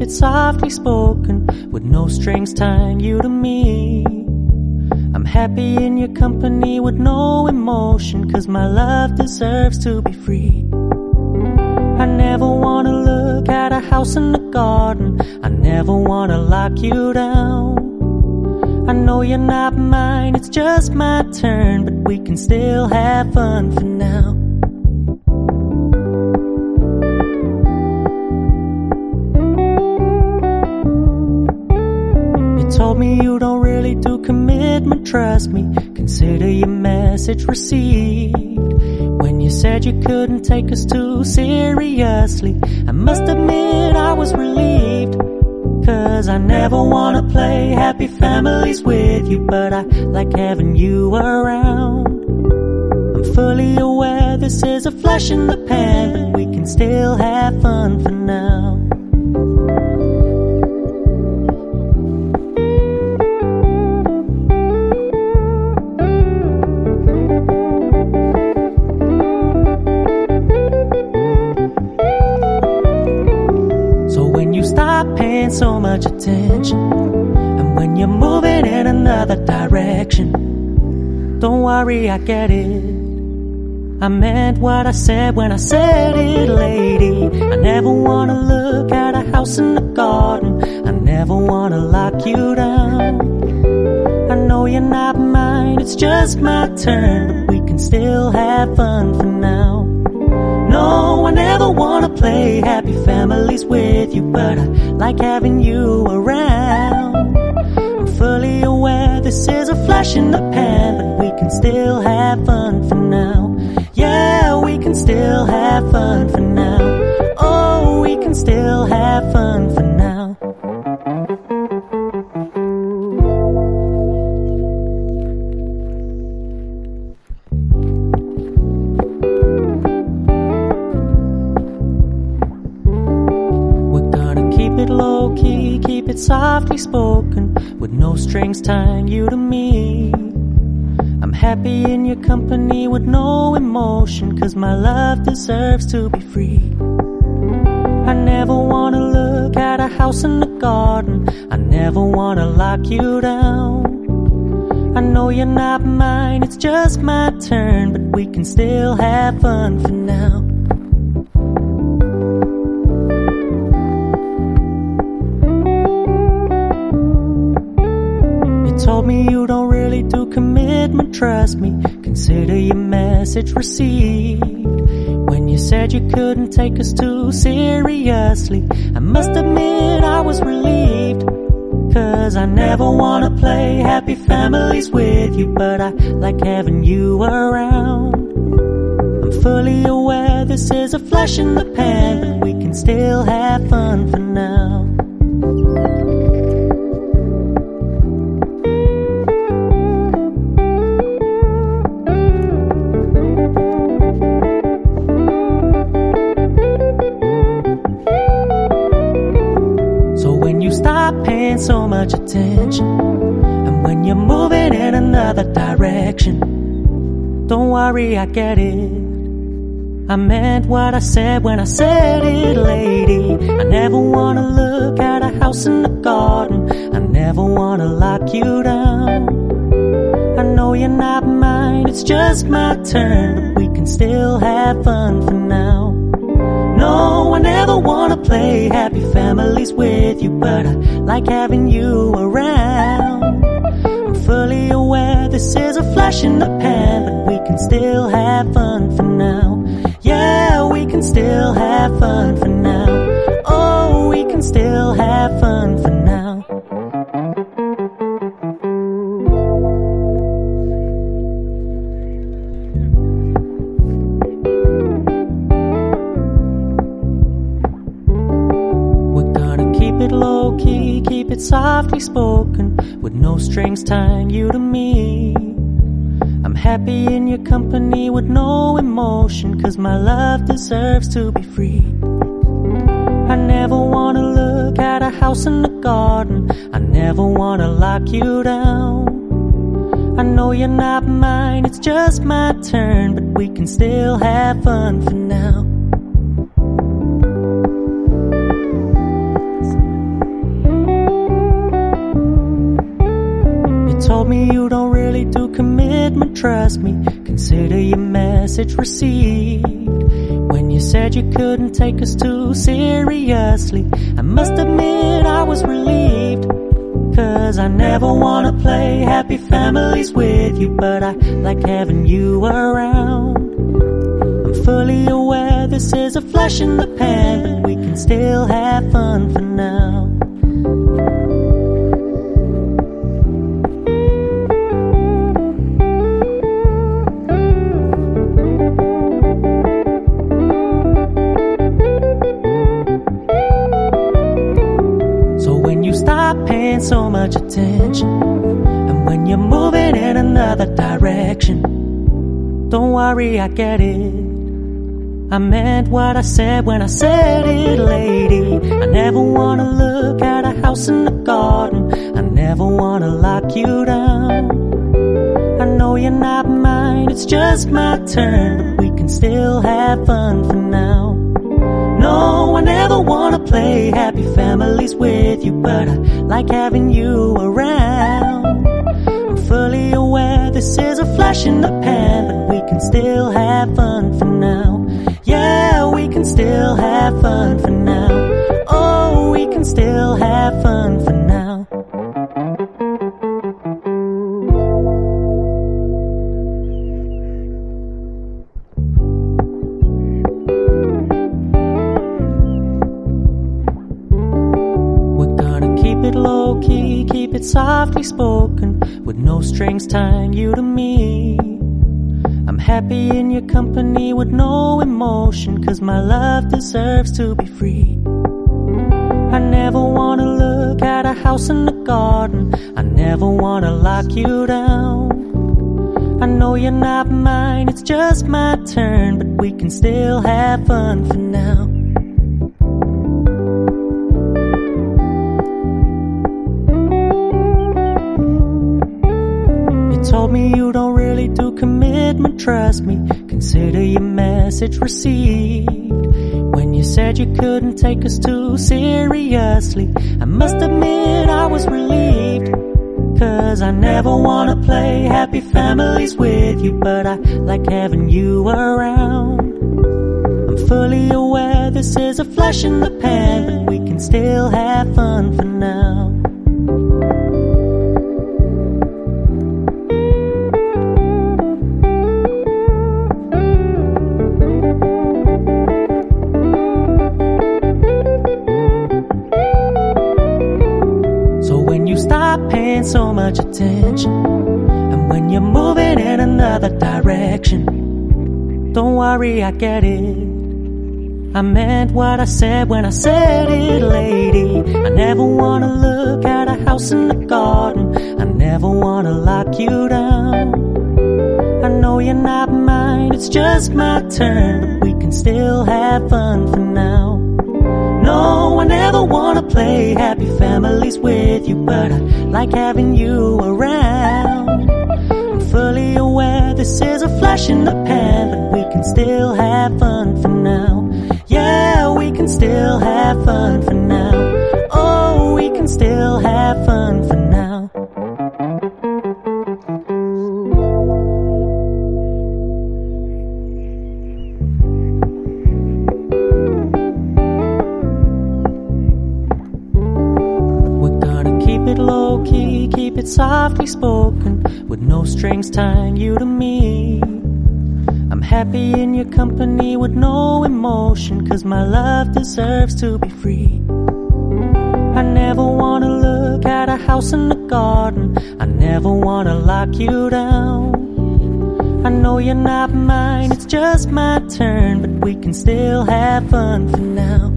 it softly spoken, with no strings tying you to me. I'm happy in your company with no emotion, 'cause my love deserves to be free. I never wanna look at a house in the garden, I never wanna lock you down. I know you're not mine, it's just my turn, but we can still have fun for now. You told me you don't really do commitment, trust me, consider your message received. When you said you couldn't take us too seriously, I must admit I was relieved. 'Cause I never wanna play happy families with you, but I like having you around. I'm fully aware this is a flash in the pan, but we can still have fun for now. Stop paying so much attention, and when you're moving in another direction, don't worry, I get it. I meant what I said when I said it, lady. I never wanna look at a house in the garden, I never wanna lock you down. I know you're not mine, it's just my turn, but we can still have fun for now. No, I never wanna play happy families with you, but I like having you around. I'm fully aware this is a flash in the pan, but we can still have fun for now. Yeah, we can still have fun for now. Oh, we can still have fun for now. Low key, keep it softly spoken, with no strings tying you to me. I'm happy in your company with no emotion, 'cause my love deserves to be free. I never wanna look at a house in the garden, I never wanna lock you down. I know you're not mine, it's just my turn, but we can still have fun for now. Told me you don't really do commitment, trust me, consider your message received. When you said you couldn't take us too seriously, I must admit I was relieved. 'Cause I never wanna play happy families with you, but I like having you around. I'm fully aware this is a flash in the pan, but we can still have fun for now. Stop paying so much attention, and when you're moving in another direction, don't worry, I get it. I meant what I said when I said it, lady. I never wanna look at a house in the garden, I never wanna lock you down. I know you're not mine, it's just my turn, but we can still have fun for now. No, I never wanna play happy families with you, but I like having you around. I'm fully aware this is a flash in the pan, but we can still have fun for now. Yeah, we can still have fun for now. Oh, we can still have fun for now. Low key, keep it softly spoken, with no strings tying you to me. I'm happy in your company with no emotion, 'cause my love deserves to be free. I never wanna look at a house in the garden, I never wanna lock you down. I know you're not mine, it's just my turn, but we can still have fun for now. told me you don't really do commitment, trust me, consider your message received. When you said you couldn't take us too seriously, I must admit I was relieved. 'Cause I never wanna play happy families with you, but I like having you around. I'm fully aware this is a flash in the pan, but we can still have fun for now. Stop paying so much attention, and when you're moving in another direction, don't worry, I get it. I meant what I said when I said it, lady. I never wanna look at a house in the garden, I never wanna lock you down. I know you're not mine, it's just my turn, but we can still have fun for now. No, I never wanna play happy families with you, but I like having you around. I'm fully aware this is a flash in the pan, but we can still have fun for now. Yeah, we can still have fun for now. Oh, we can still have fun for now. Low key, keep it softly spoken, with no strings tying you to me. I'm happy in your company with no emotion, 'cause my love deserves to be free. I never wanna look at a house in the garden, I never wanna lock you down. I know you're not mine, it's just my turn, but we can still have fun for now. Told me you don't really do commitment, trust me, consider your message received. When you said you couldn't take us too seriously, I must admit I was relieved. 'Cause I never wanna play happy families with you, but I like having you around. I'm fully aware this is a flash in the pan, but we can still have fun for now. Stop paying so much attention, and when you're moving in another direction, don't worry, I get it. I meant what I said when I said it, lady. I never wanna look at a house in the garden, I never wanna lock you down. I know you're not mine, it's just my turn, but we can still have fun for now. No, I never wanna play happy families with you, but I like having you around. I'm fully aware this is a flash in the pan, but we can still have fun for now. Yeah, we can still have fun for now. Oh, we can still have fun for now. Low key, keep it softly spoken, with no strings tying you to me. I'm happy in your company with no emotion, 'cause my love deserves to be free. I never wanna look at a house in the garden, I never wanna lock you down. I know you're not mine, it's just my turn, but we can still have fun for now.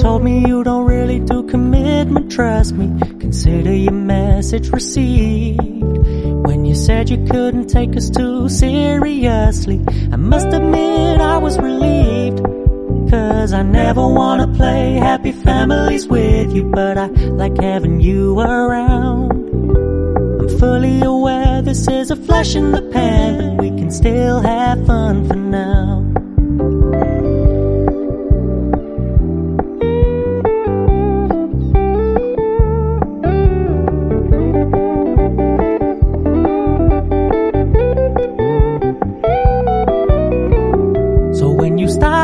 Told me you don't really do commitment, trust me, consider your message received. When you said you couldn't take us too seriously, I must admit I was relieved. 'Cause I never wanna play happy families with you, but I like having you around. I'm fully aware this is a flash in the pan, but we can still have fun for now.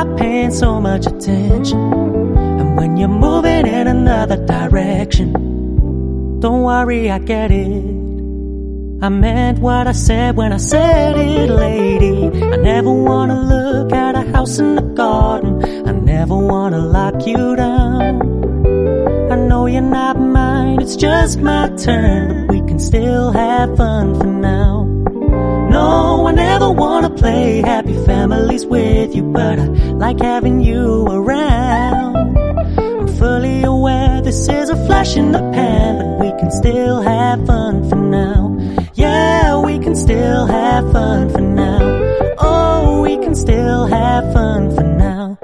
stop paying so much attention. And when you're moving in another direction, don't worry, I get it. I meant what I said when I said it, lady. I never wanna look at a house in the garden. I never wanna lock you down. I know you're not mine, it's just my turn, but we can still have fun for now. No, I never wanna play happy families with you, but I like having you around. I'm fully aware this is a flash in the pan, but we can still have fun for now. Yeah, we can still have fun for now. Oh, we can still have fun for now.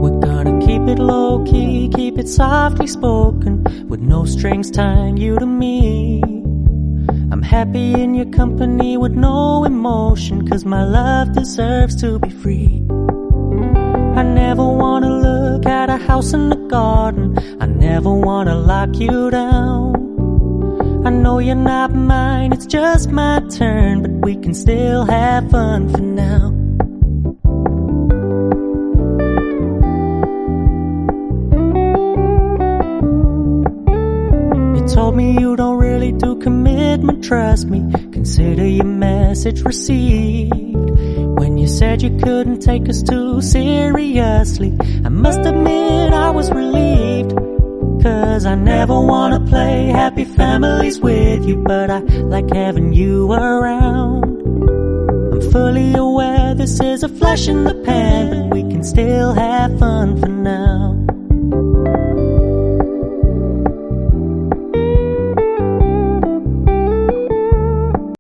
We're gonna keep it low-key, keep it softly spoken, with no strings tying you to me. I'm happy in your company with no emotion, 'cause my love deserves to be free. I never wanna look at a house in the garden. I never wanna lock you down. I know you're not mine, it's just my turn, but we can still have fun for now. Told me you don't really do commitment, trust me. Consider your message received. When you said you couldn't take us too seriously, I must admit I was relieved. 'Cause I never wanna play happy families with you, but I like having you around. I'm fully aware this is a flash in the pan, but we can still have fun for now.